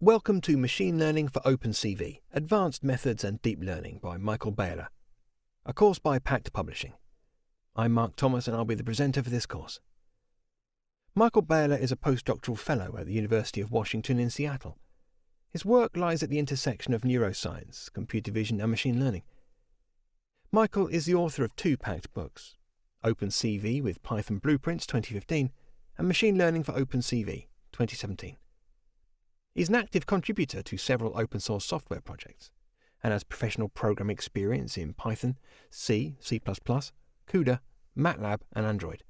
Welcome to Machine Learning for OpenCV, Advanced Methods and Deep Learning by Michael Baylor, a course by Pact Publishing. I'm Mark Thomas and I'll be the presenter for this course. Michael Baylor is a postdoctoral fellow at the University of Washington in Seattle. His work lies at the intersection of neuroscience, computer vision and machine learning. Michael is the author of two Pact books, OpenCV with Python Blueprints 2015 and Machine Learning for OpenCV 2017. He's an active contributor to several open-source software projects and has professional programming experience in Python, C, C++, CUDA, MATLAB and Android.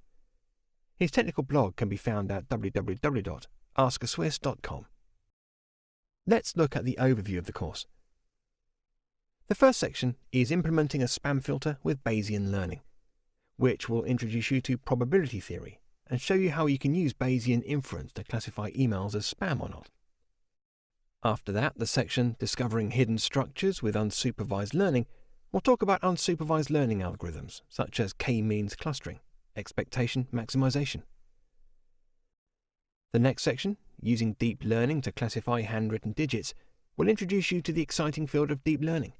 His technical blog can be found at www.askaswiss.com. Let's look at the overview of the course. The first section is implementing a spam filter with Bayesian learning, which will introduce you to probability theory and show you how you can use Bayesian inference to classify emails as spam or not. After that, the section Discovering Hidden Structures with Unsupervised Learning will talk about unsupervised learning algorithms such as k-means clustering, expectation maximization. The next section, Using Deep Learning to Classify Handwritten Digits, will introduce you to the exciting field of deep learning.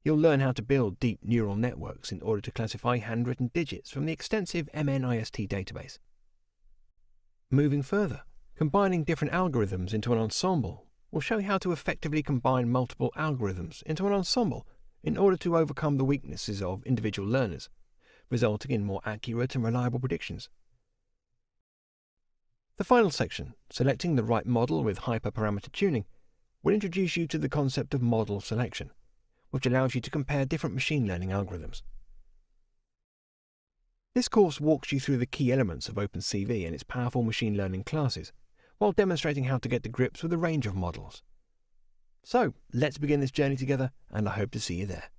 You'll learn how to build deep neural networks in order to classify handwritten digits from the extensive MNIST database. Moving further, combining different algorithms into an ensemble will show you how to effectively combine multiple algorithms into an ensemble in order to overcome the weaknesses of individual learners, resulting in more accurate and reliable predictions. The final section, Selecting the Right Model with Hyperparameter Tuning, will introduce you to the concept of model selection, which allows you to compare different machine learning algorithms. This course walks you through the key elements of OpenCV and its powerful machine learning classes, while demonstrating how to get to grips with a range of models. So, let's begin this journey together, and I hope to see you there.